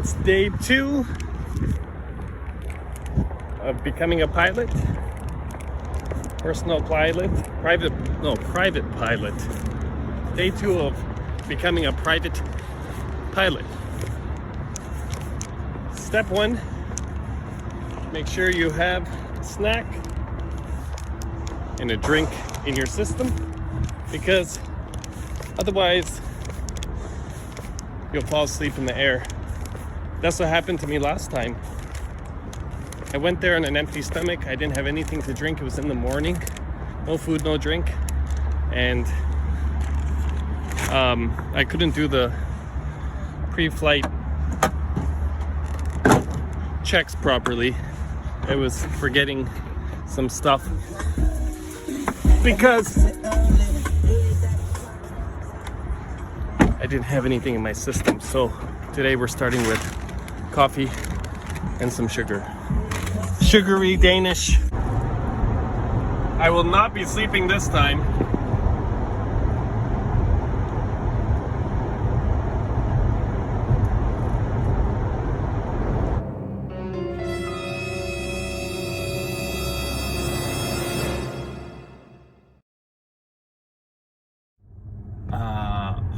It's day 2 of becoming a pilot. Personal pilot, private pilot. Day 2 of becoming a private pilot. Step 1, make sure you have a snack and a drink in your system, because otherwise you'll fall asleep in the air. That's what happened to me last time. I went there on an empty stomach. I didn't have anything to drink. It was in the morning. No food, no drink. And I couldn't do the pre-flight checks properly. I was forgetting some stuff because I didn't have anything in my system. So today we're starting with coffee and some sugar. Sugary Danish. I will not be sleeping this time.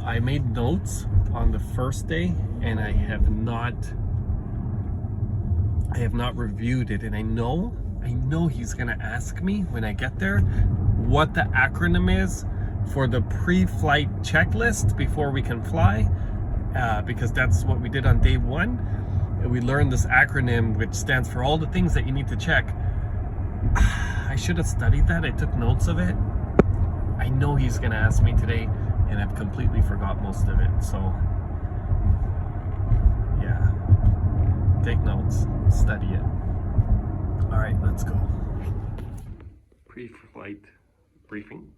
I made notes on the first day, and I have not reviewed it, and I know he's gonna ask me when I get there what the acronym is for the pre-flight checklist before we can fly, because that's what we did on day 1. And we learned this acronym which stands for all the things that you need to check. I should have studied that. I took notes of it. I know he's gonna ask me today, and I've completely forgot most of it. So yeah, take notes, study it. All right, let's go. Pre-flight briefing.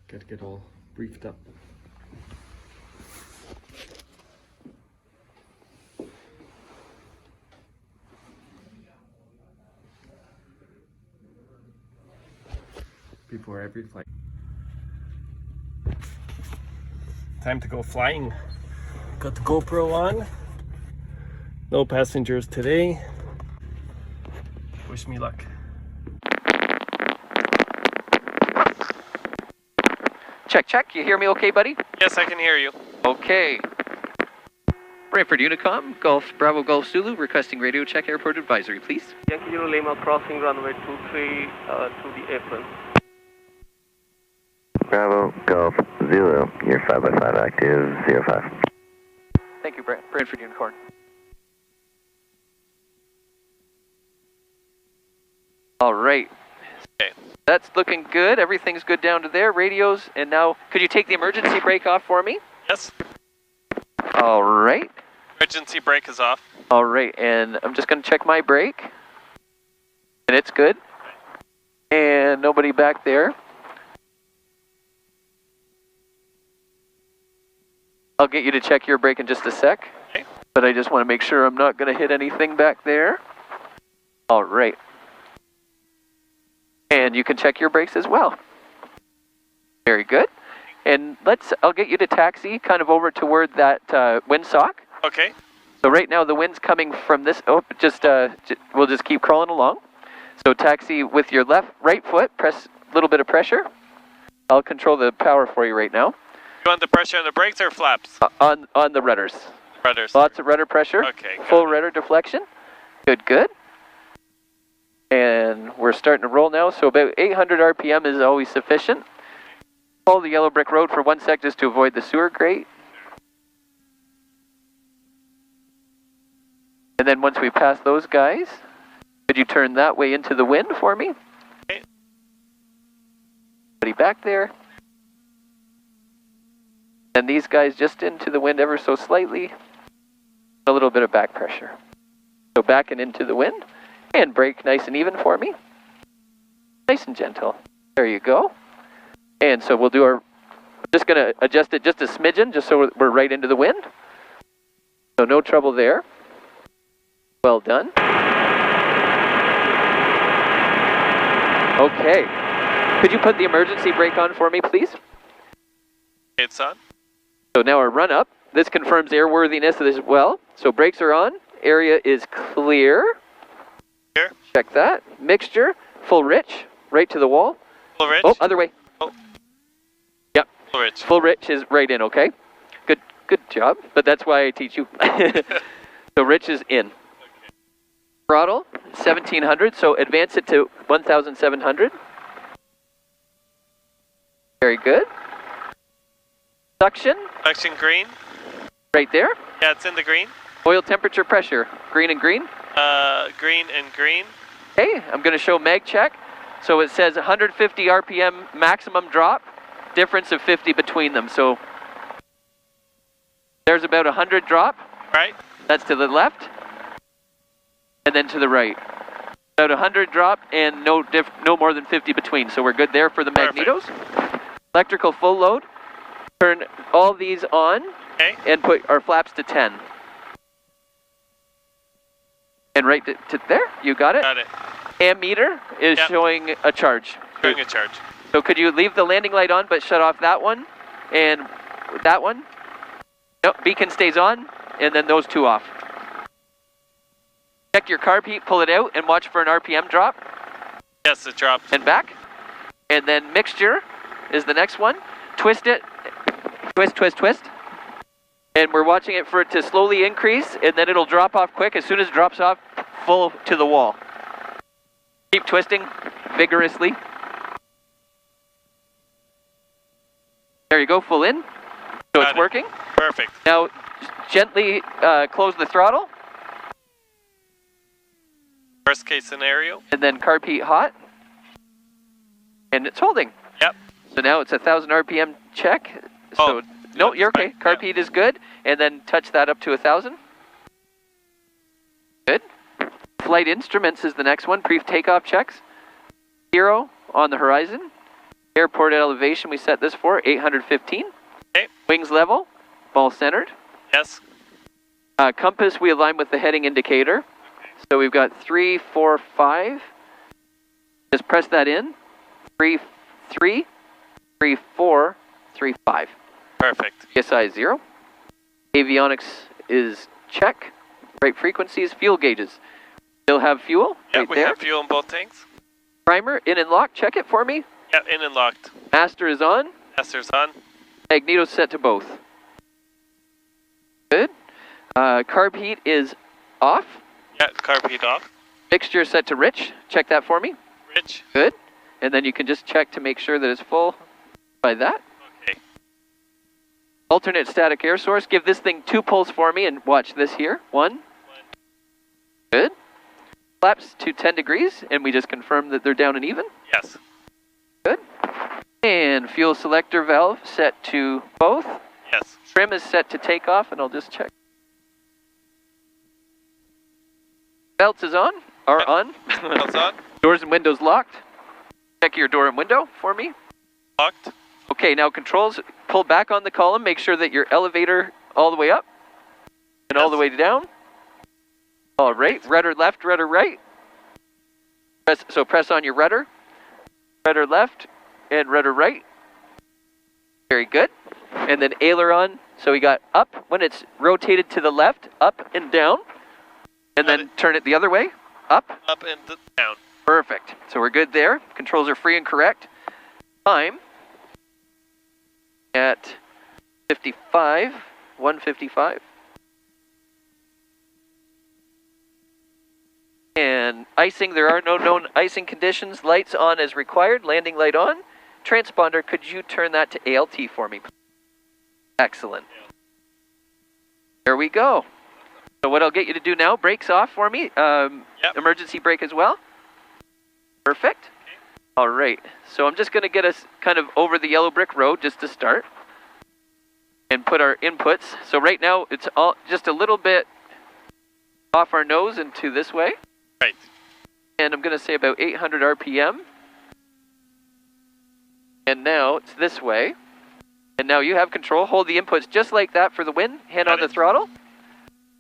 Gotta get all briefed up. Before every flight. Time to go flying. Got the GoPro on. No passengers today. Wish me luck. Check, check. You hear me okay, buddy? Yes, I can hear you. Okay. Brantford Unicom, Golf Bravo Golf Zulu, requesting radio check airport advisory, please. Yankee Zulu Lima crossing runway 23 to the apron. Bravo Golf Zulu, you're 5x5 active, 05. Thank you, Brantford Unicorn. All right. Okay. That's looking good. Everything's good down to there. Radios, and now, could you take the emergency brake off for me? Yes. All right. Emergency brake is off. All right, and I'm just going to check my brake. And it's good. And nobody back there. I'll get you to check your brake in just a sec. Okay. But I just want to make sure I'm not going to hit anything back there. All right. And you can check your brakes as well. Very good. And I'll get you to taxi kind of over toward that windsock. Okay. So right now the wind's coming from this, we'll just keep crawling along. So taxi with your right foot, press a little bit of pressure. I'll control the power for you right now. You want the pressure on the brakes or flaps? On the rudders. Rudders. Lots of rudder pressure. Okay. Full rudder deflection. Good, good. And we're starting to roll now, so about 800 RPM is always sufficient. Follow the yellow brick road for 1 sec just to avoid the sewer grate. And then once we pass those guys, could you turn that way into the wind for me? Okay. Buddy back there. And these guys just into the wind ever so slightly. A little bit of back pressure. So back and into the wind. And brake nice and even for me. Nice and gentle. There you go. And so we'll do I'm just going to adjust it just a smidgen, just so we're right into the wind. So no trouble there. Well done. Okay. Could you put the emergency brake on for me, please? It's on. So now our run up This confirms airworthiness as well. So brakes are on. Area is clear. Clear. Check that. Mixture, full rich, right to the wall. Full rich. Oh, other way. Oh. Yep. Full rich. Full rich is right in, okay? Good job. But that's why I teach you. So rich is in. Okay. Throttle, 1700, so advance it to 1700. Very good. Suction, Suction green. right there. Yeah, it's in the green. Oil temperature pressure, green and green. Green and green. Okay, I'm going to show mag check. So it says 150 RPM maximum drop, difference of 50 between them. So there's about 100 drop. Right. That's to the left, and then to the right. About 100 drop and no more than 50 between. So we're good there for the Perfect. magnetos. Electrical full load. Turn all these on. Okay. And put our flaps to 10. And right to there, you got it. Got it. Ammeter is Yep. showing a charge. Showing a charge. So could you leave the landing light on but shut off that one and that one? Nope, beacon stays on and then those two off. Check your carb heat, pull it out and watch for an RPM drop Yes, it dropped. and back. And then mixture is the next one. Twist it, twist, twist, twist. And we're watching it for it to slowly increase and then it'll drop off quick. As soon as it drops off, full to the wall. Keep twisting vigorously. There you go, full in. So Got it's it. working. Perfect. Now gently close the throttle Worst case scenario. and then carb heat hot. And it's holding. Yep. So now it's 1,000 RPM check. So Oh, no, yeah, you're it's okay. fine. Carb Yeah. heat is good. And then touch that up to 1,000. Good. Flight instruments is the next one. Brief takeoff checks. 0 on the horizon. Airport elevation we set this for 815. Okay. Wings level, ball centered. Yes. Compass we align with the heading indicator. So we've got 3, 4, 5. Just press that in. 3, 3, 3, 4, 3, 5. Perfect. PSI is 0. Avionics is check. Right frequencies, fuel gauges. Still have fuel Yeah, right we there. have fuel in both tanks. Primer in and lock, check it for me. Yeah, in and locked. Master is on. Master's on. Magneto set to both. Good. Carb heat is off. Yeah, carb heat off. Mixture set to rich. Check that for me. Rich. Good. And then you can just check to make sure that it's full by that. Okay. Alternate static air source. Give this thing 2 pulls for me and watch this here. 1. Good. Flaps to 10 degrees and we just confirm that they're down and even. Yes. Good. And fuel selector valve set to both. Yes. Trim is set to takeoff and I'll just check. Belts is on. Are on. Belts on. Doors and windows locked. Check your door and window for me. Locked. Okay, now controls, pull back on the column, make sure that your elevator all the way up and all the way down. All right, rudder left, rudder right. Press on your rudder left and rudder right. Very good. And then aileron, so we got up when it's rotated to the left, up and down. And Got then it. turn it the other way, up. Up and down. Perfect. So we're good there. Controls are free and correct. Time at 55, 155. And icing, there are no known icing conditions. Lights on as required, landing light on. Transponder, could you turn that to ALT for me? Excellent. There we go. So what I'll get you to do now, brakes off for me. Yep. Emergency brake as well. Perfect. All right. So I'm just going to get us kind of over the yellow brick road just to start. And put our inputs. So right now it's all just a little bit off our nose and to this way. Right. And I'm going to say about 800 RPM. And now it's this way. And now you have control. Hold the inputs just like that for the wind. Hand on the throttle.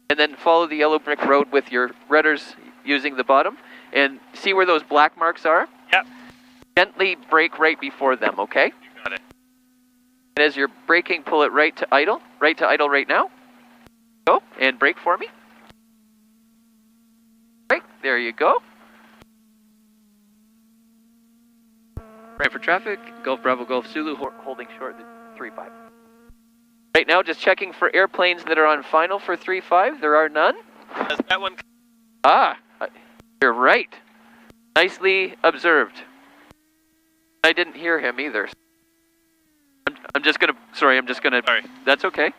And then follow the yellow brick road with your rudders using the bottom. And see where those black marks are? Yep. Gently brake right before them, okay? You got it. And as you're braking, pull it right to idle right now. Go, and brake for me. Brake, there you go. Right for traffic, Golf Bravo Golf Zulu, holding short at 3-5. Right now, just checking for airplanes that are on final for 3-5. There are none. Has that one? Ah, you're right. Nicely observed. I didn't hear him either. I'm just gonna, sorry, that's okay.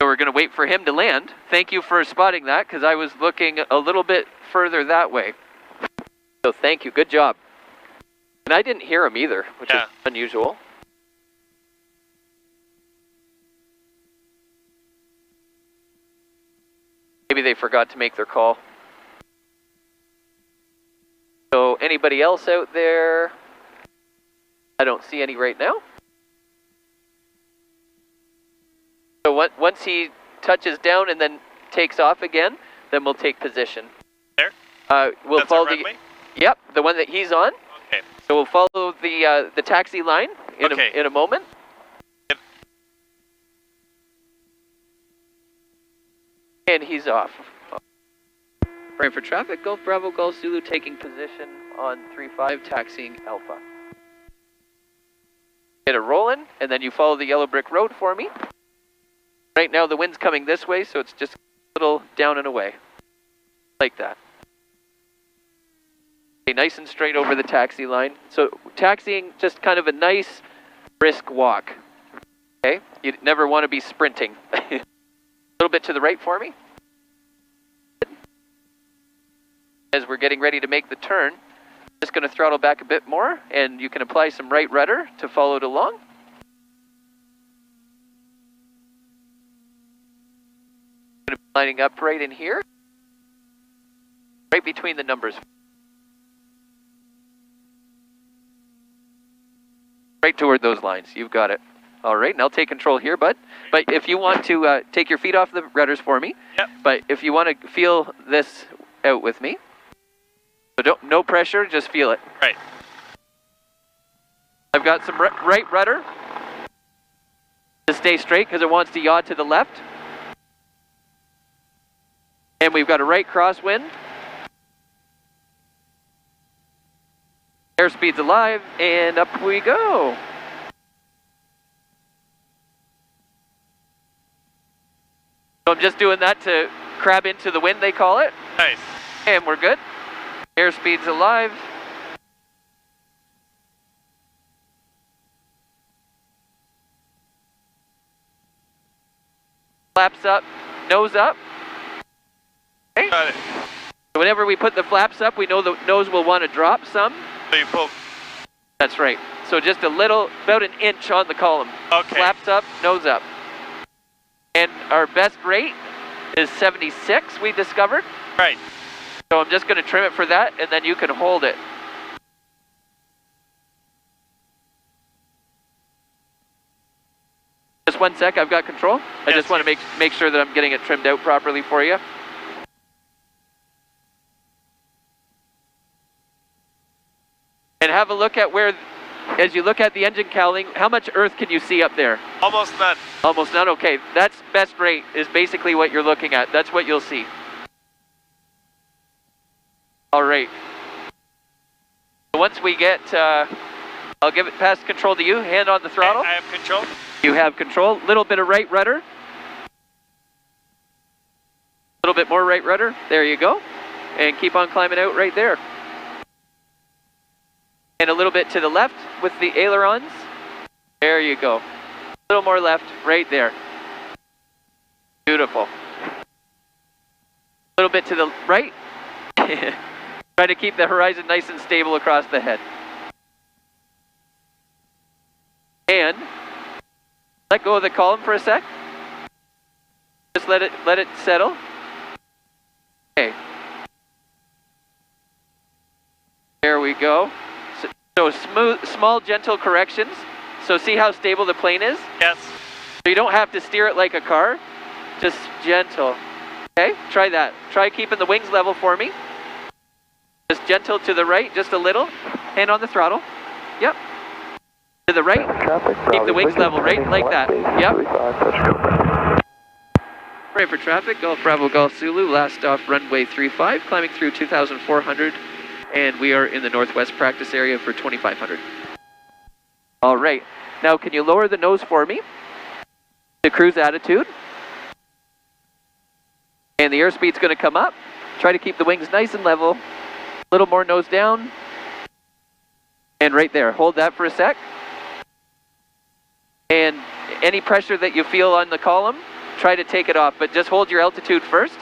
So we're gonna wait for him to land. Thank you for spotting that, because I was looking a little bit further that way. So thank you, good job. And I didn't hear him either, which is unusual. Maybe they forgot to make their call. So anybody else out there? I don't see any right now. So once he touches down and then takes off again, then we'll take position. There? We'll That's follow our runway? Yep, the one that he's on. Okay. So we'll follow the taxi line in a moment. Yep. And he's off. Right for traffic, Golf Bravo Golf Zulu taking position on 3-5, taxiing Alpha. Get it rolling, and then you follow the yellow brick road for me. Right now the wind's coming this way, so it's just a little down and away. Like that. Okay, nice and straight over the taxi line. So taxiing, just kind of a nice, brisk walk. Okay, you never want to be sprinting. A little bit to the right for me. As we're getting ready to make the turn, just going to throttle back a bit more, and you can apply some right rudder to follow it along. Going to be lining up right in here, right between the numbers. Right toward those lines. You've got it. All right, and I'll take control here, bud. But if you want to take your feet off the rudders for me. Yep. But if you want to feel this out with me. So no pressure, just feel it. Right. I've got some right rudder to stay straight because it wants to yaw to the left. And we've got a right crosswind. Airspeed's alive, and up we go. So I'm just doing that to crab into the wind, they call it. Nice. And we're good. Airspeed's alive. Flaps up, nose up. Okay. Got it. So whenever we put the flaps up, we know the nose will want to drop some. So you pull. That's right. So just a little, about an inch on the column. Okay. Flaps up, nose up. And our best rate is 76, we discovered. Right. So I'm just going to trim it for that, and then you can hold it. Just 1 sec, I've got control. I just want to make sure that I'm getting it trimmed out properly for you. And have a look at where, as you look at the engine cowling, how much earth can you see up there? Almost none. Almost none, okay. That's best rate is basically what you're looking at. That's what you'll see. All right. Once we get, I'll pass control to you. Hand on the throttle. I have control. You have control. Little bit of right rudder. A little bit more right rudder. There you go. And keep on climbing out right there. And a little bit to the left with the ailerons. There you go. A little more left right there. Beautiful. A little bit to the right. Try to keep the horizon nice and stable across the head. And let go of the column for a sec. Just let it settle. Okay. There we go. So smooth, small, gentle corrections. So see how stable the plane is? Yes. So you don't have to steer it like a car. Just gentle. Okay, try that. Try keeping the wings level for me. Just gentle to the right, just a little. Hand on the throttle. Yep. To the right. Keep the wings level, right? Like that. Yep. Right for traffic, Golf Bravo Golf Zulu, last stop runway 35, climbing through 2,400, and we are in the northwest practice area for 2,500. All right, now can you lower the nose for me to cruise attitude? And the airspeed's going to come up. Try to keep the wings nice and level. A little more nose down. And right there, hold that for a sec. And any pressure that you feel on the column, try to take it off, but just hold your altitude first.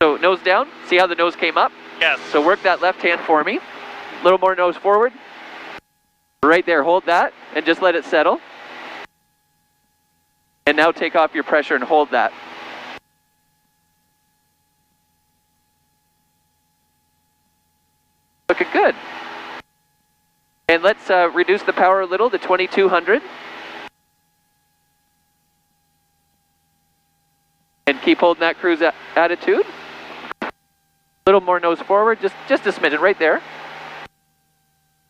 So nose down, see how the nose came up? Yes. So work that left hand for me. A little more nose forward. Right there, hold that and just let it settle. And now take off your pressure and hold that. Looking good. And let's reduce the power a little to 2,200. And keep holding that cruise attitude. A little more nose forward, just a smidgen right there.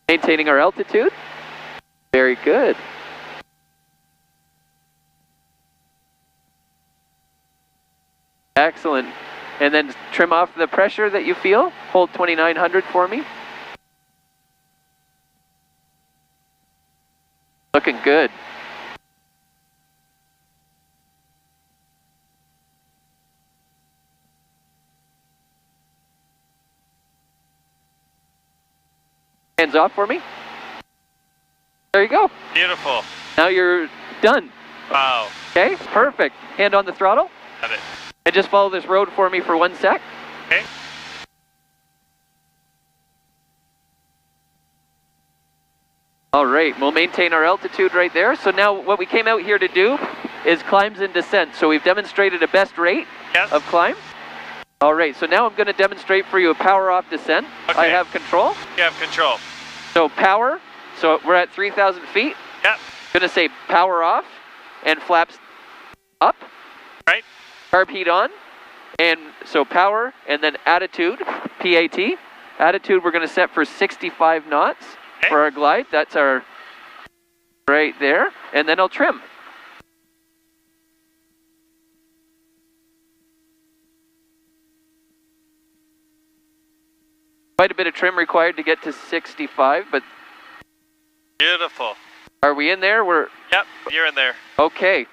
Maintaining our altitude. Very good. Excellent. And then trim off the pressure that you feel. Hold 2,900 for me. Looking good. Hands off for me. There you go. Beautiful. Now you're done. Wow. Okay, perfect. Hand on the throttle. Got it. And just follow this road for me for 1 sec. Okay. All right, we'll maintain our altitude right there. So now what we came out here to do is climbs and descents. So we've demonstrated a best rate Yes. of climb. All right, so now I'm going to demonstrate for you a power off descent. Okay. I have control. You have control. So power, so we're at 3,000 feet. Yep. Going to say power off and flaps up. Right. Carb heat on. And so power and then attitude, PAT. Attitude we're going to set for 65 knots Okay. for our glide. That's our right there. And then I'll trim. Quite a bit of trim required to get to 65, but Beautiful. are we in there? We're Yep. You're in there. okay.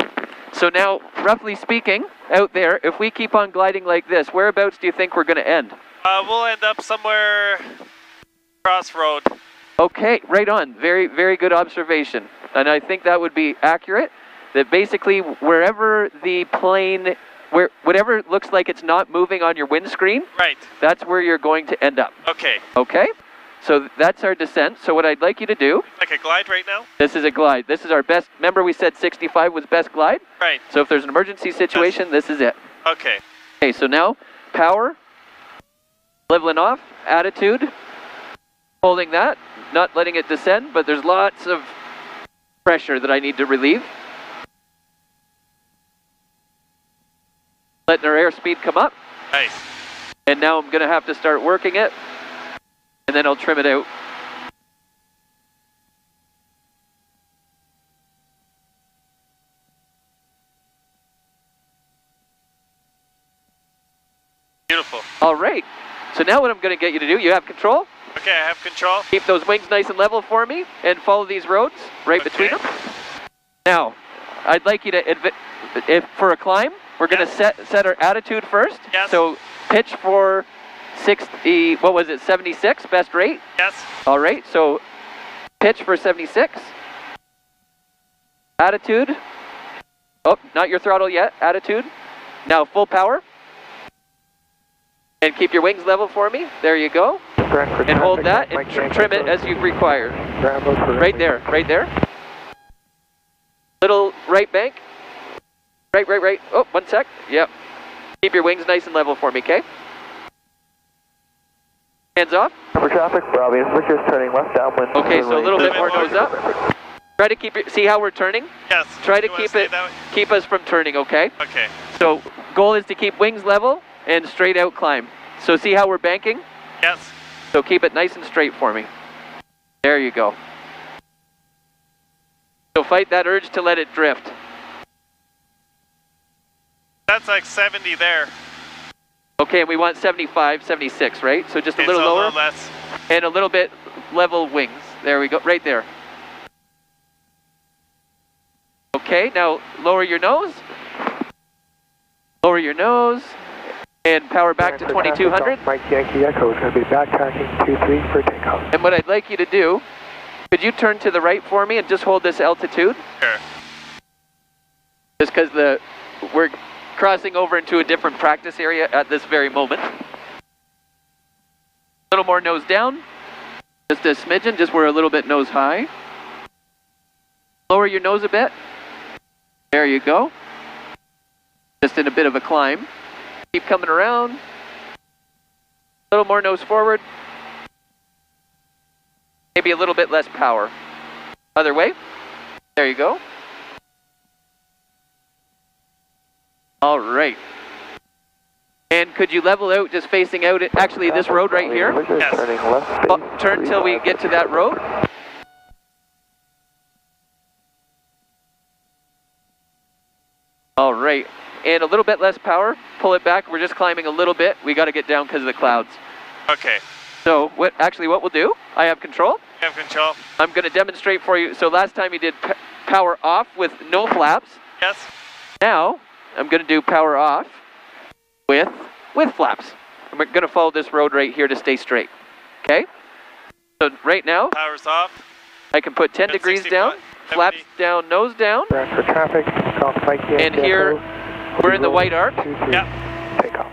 So now, roughly speaking, out there, if we keep on gliding like this, whereabouts do you think we're going to end? We'll end up somewhere crossroad. Okay, right on. Very, very good observation. And I think that would be accurate. That basically, wherever the plane, whatever looks like it's not moving on your windscreen, Right. that's where you're going to end up. Okay. Okay? So that's our descent. So what I'd like you to do, Like a glide right now? this is a glide. This is our best, remember we said 65 was best glide? Right. So if there's an emergency situation, this is it. Okay. Okay, so now, power, leveling off, attitude, holding that, not letting it descend, but there's lots of pressure that I need to relieve. Letting our airspeed come up, Nice. and now I'm gonna have to start working it, and then I'll trim it out. Beautiful. All right, so now what I'm gonna get you to do, you have control, Okay, I have control. keep those wings nice and level for me, and follow these roads right between them. Now, I'd like you to, if for a climb, we're gonna set our attitude first. Yes. So pitch for 60, what was it, 76, best rate? Yes. All right, so pitch for 76. Attitude. Oh, not your throttle yet, attitude. Now full power. And keep your wings level for me. There you go. And hold that and trim it as you require. Right there, right there. Little right bank. Right. Oh, 1 sec. Yep. Keep your wings nice and level for me, okay? Hands off. Number traffic, Bravo, which is turning left downwind. Okay, so a little bit more nose up. Try to keep it, see how we're turning? Yes. Try to You wanna keep stay it, that way? keep us from turning, okay? Okay. So goal is to keep wings level and straight out climb. So see how we're banking? Yes. So keep it nice and straight for me. There you go. fight that urge to let it drift. That's like 70 there. Okay, and we want 75, 76, right? So just a Okay, little so lower a little less. and a little bit level wings. There we go, right there. Okay, now lower your nose. Lower your nose. And power back to 2200. Mike Yankee Echo is going to be backtracking 23 for takeoff. And what I'd like you to do, could you turn to the right for me and just hold this altitude? Sure. Just because we're crossing over into a different practice area at this very moment. A little more nose down. Just a smidgen, just we're a little bit nose high. Lower your nose a bit. There you go. Just in a bit of a climb. Keep coming around. A little more nose forward. Maybe a little bit less power. Other way. There you go. All right. And could you level out just facing out, actually this road right here? Yes. Turning left. Turn till we get to that road. All right. And a little bit less power. Pull it back. We're just climbing a little bit. We got to get down because of the clouds. Okay. So what we'll do, I have control. You have control. I'm going to demonstrate for you. So last time you did power off with no flaps. Yes. Now I'm going to do power off with flaps. I'm going to follow this road right here to stay straight. Okay? So right now, Power's off. I can put 10 At degrees 60, down, 70. flaps down, nose down, Back for traffic. Golf Mike Yankee and here Echo. we're in the white arc. 23. Yeah. Takeoff.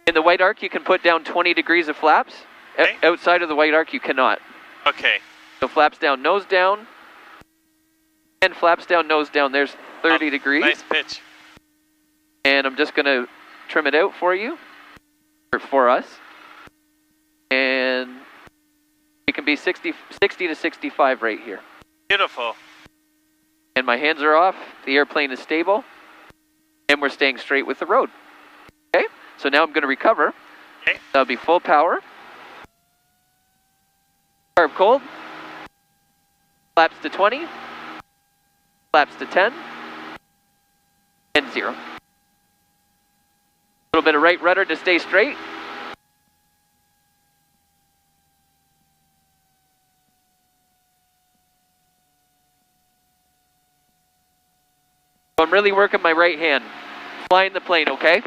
In the white arc, you can put down 20 degrees of flaps. Okay. Outside of the white arc, you cannot. Okay. So flaps down, nose down, and flaps down, nose down. There's 30 degrees. Nice pitch. And I'm just going to trim it out for you, or for us. And we can be 60 to 65 right here. Beautiful. And my hands are off, the airplane is stable, and we're staying straight with the road. Okay, so now I'm going to recover. Okay. That'll be full power. Carb cold. Flaps to 20. Flaps to 10. And 0. A little bit of right rudder to stay straight. I'm really working my right hand. Flying the plane, okay?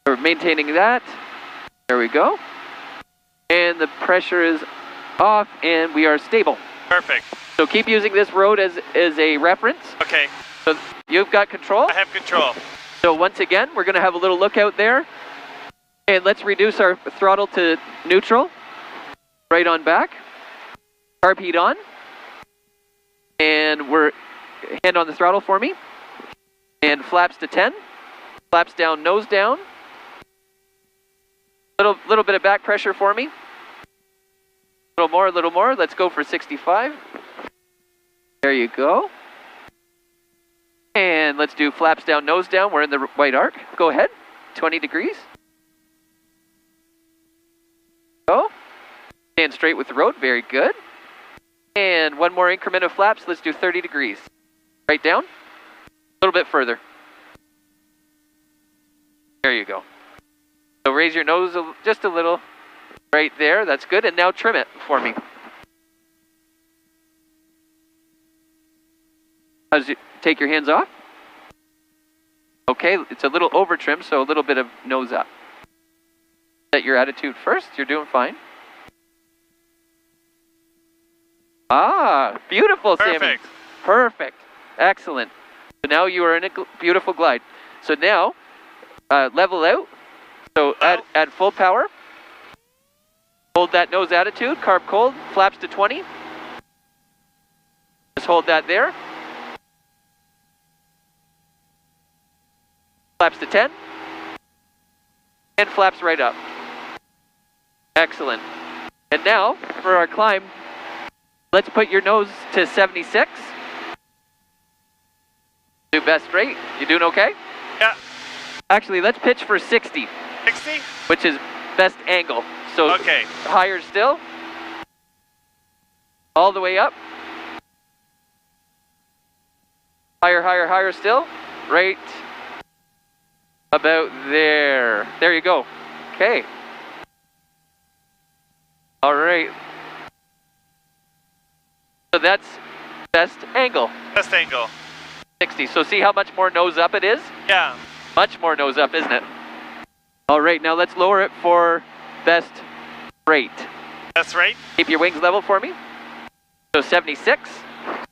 We're maintaining that. There we go. And the pressure is off and we are stable. Perfect. So keep using this road as a reference. Okay. So you've got control. I have control. So once again, we're going to have a little look out there. And let's reduce our throttle to neutral. Right on back. Carb heat on. And we're hand on the throttle for me. And flaps to 10. Flaps down, nose down. Little bit of back pressure for me. A little more. Let's go for 65. There you go. And let's do flaps down, nose down. We're in the white arc. Go ahead. 20 degrees. Go. Stand straight with the road. Very good. And one more increment of flaps. Let's do 30 degrees. Right down. A little bit further. There you go. So raise your nose just a little. Right there. That's good. And now trim it for me. Take your hands off. Okay, it's a little over trim, so a little bit of nose up. Set your attitude first. You're doing fine. Ah, beautiful, Sammy. Perfect. Perfect. Excellent. So now you are in a beautiful glide. So now, level out. So add full power. Hold that nose attitude. Carb cold. Flaps to 20. Just hold that there. Flaps to 10. And flaps right up. Excellent. And now, for our climb, let's put your nose to 76. Do best straight. You doing okay? Yeah. Actually, let's pitch for 60. 60? Which is best angle. So Okay. higher still. All the way up. Higher, higher, higher still. Right about there. There you go. Okay. All right. So that's best angle, Best angle. 60. So see how much more nose up it is? Yeah. Much more nose up, isn't it? All right, now let's lower it for best rate. That's right. Keep your wings level for me. So 76.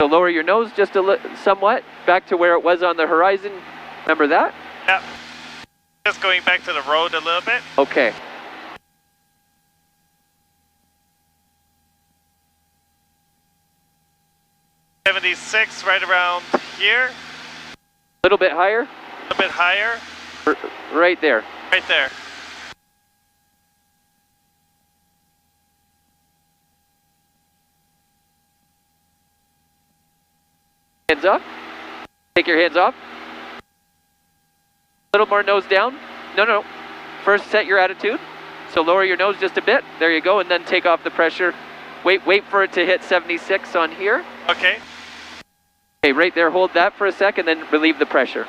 So lower your nose just somewhat back to where it was on the horizon. Remember that? Yeah. Just going back to the road a little bit. Okay. .76 right around here. A little bit higher. A little bit higher. Right there. Right there. Hands off. Take your hands off. A little more nose down. No, no. First set your attitude. So lower your nose just a bit. There you go. And then take off the pressure. Wait for it to hit 76 on here. Okay. Okay, right there. Hold that for a second, then relieve the pressure.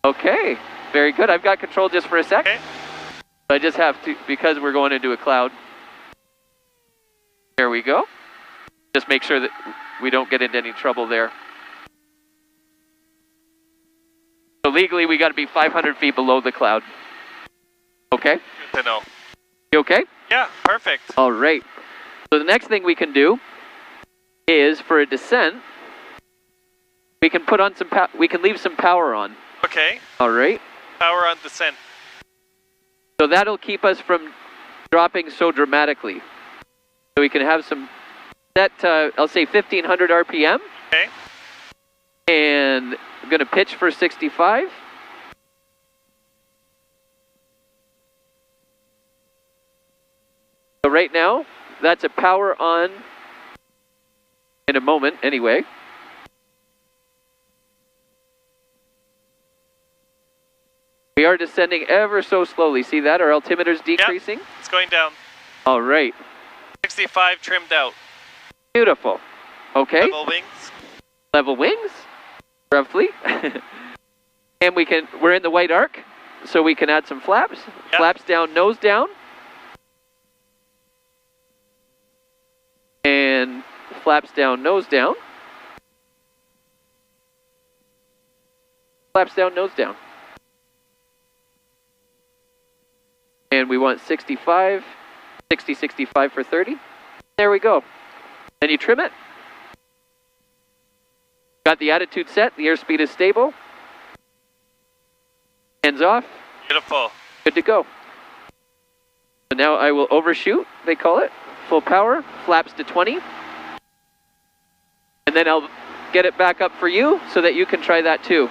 Okay, very good. I've got control just for a sec. Okay. I just have to, because we're going into a cloud. There we go. Just make sure that we don't get into any trouble there. So legally, we got to be 500 feet below the cloud. Okay? Good to know. You okay? Yeah, perfect. All right. So the next thing we can do is for a descent, we can put on some we can leave some power on. Okay. All right. Power on descent. So that'll keep us from dropping so dramatically. So we can have some set, I'll say 1500 RPM. Okay. And I'm going to pitch for 65. So right now, that's a power on in a moment anyway. We are descending ever so slowly. See that? Our altimeter's decreasing. Yep, it's going down. All right. 65 trimmed out. Beautiful. Okay. Level wings. Level wings, roughly. And we're in the white arc, so we can add some flaps. Yep. Flaps down, nose down. And flaps down, nose down. Flaps down, nose down. And we want 65, 60, 65 for 30. There we go. Then you trim it. Got the attitude set, the airspeed is stable. Hands off. Beautiful. Good to go. So now I will overshoot, they call it. Full power, flaps to 20. And then I'll get it back up for you so that you can try that too.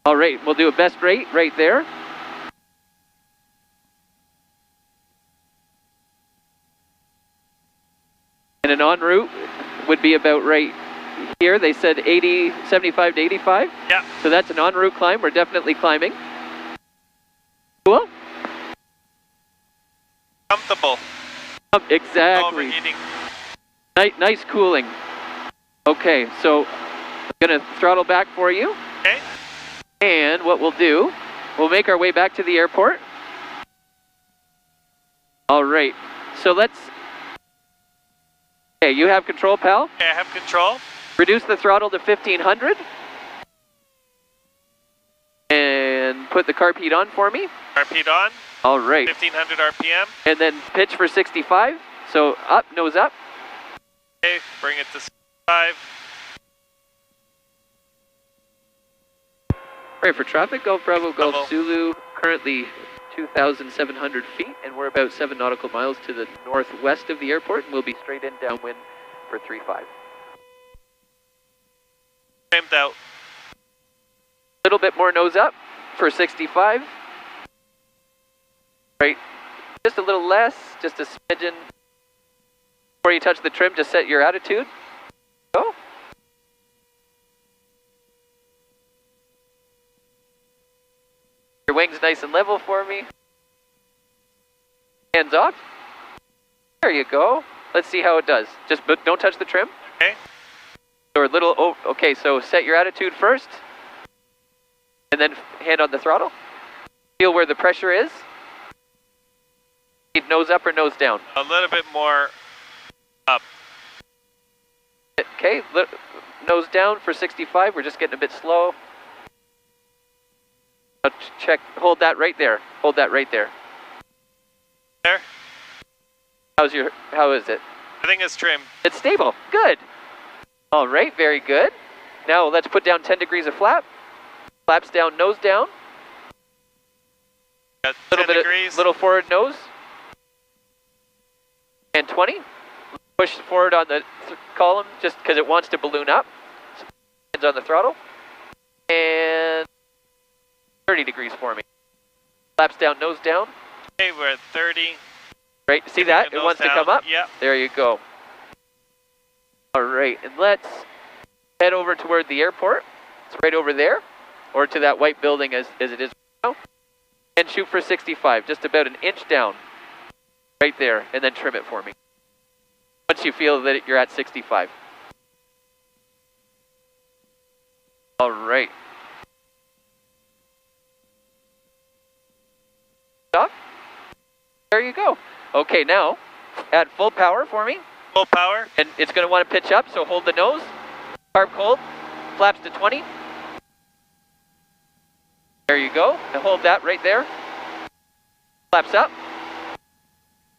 All right, we'll do a best rate right there. And an en route would be about right here. They said 75 to 85. Yeah. So that's an en route climb. We're definitely climbing. Cool. Comfortable. Exactly. Overheating. Nice cooling. Okay, so I'm gonna throttle back for you. Okay. And what we'll do, we'll make our way back to the airport. All right, so let's, okay, you have control, pal. Okay, I have control. Reduce the throttle to 1500. And put the carb heat on for me. RP'd on. All right. 1500 RPM. And then pitch for 65. So up, nose up. Okay, bring it to 65. All right, for traffic, Golf Bravo, Golf Level. Zulu, currently 2,700 feet, and we're about 7 nautical miles to the northwest of the airport, and we'll be straight in downwind for 3-5. Trimmed out. A little bit more nose up for 65. Right, just a little less, just a smidgen. Before you touch the trim, just set your attitude. Go. Your wings nice and level for me. Hands off. There you go. Let's see how it does. But don't touch the trim. Okay. Or okay, so set your attitude first. And then hand on the throttle. Feel where the pressure is. Need nose up or nose down? A little bit more up. Okay, nose down for 65. We're just getting a bit slow. Now check, hold that right there. Hold that right there. There? How is it? I think it's trim. It's stable. Good. All right, very good. Now let's put down 10 degrees of flap. Flaps down, nose down. Got Little 10 bit degrees. little forward nose. And 20. Push forward on the column just because it wants to balloon up. Hands on the throttle. And 30 degrees for me. Flaps down, nose down. Okay, we're at 30. Right, see that? It Nose wants to down. come up? Yeah. There you go. All right, and let's head over toward the airport. It's right over there, or to that white building as it is now. And shoot for 65, just about an inch down. Right there, and then trim it for me. Once you feel that you're at 65. All right. Stop. There you go. Okay, now add full power for me. Full power. And it's going to want to pitch up, so hold the nose. Carb cold. Flaps to 20. There you go. And hold that right there. Flaps up.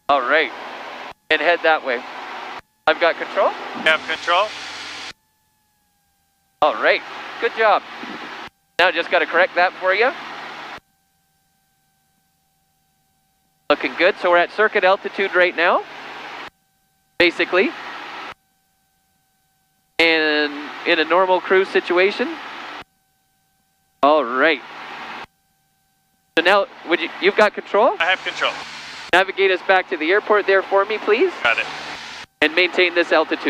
All right. And head that way. I've got control. You have control. All right. Good job. Now just got to correct that for you. Looking good. So we're at circuit altitude right now. Basically. And in a normal cruise situation. All right. So now, you've got control? I have control. Navigate us back to the airport there for me, please. Got it. And maintain this altitude.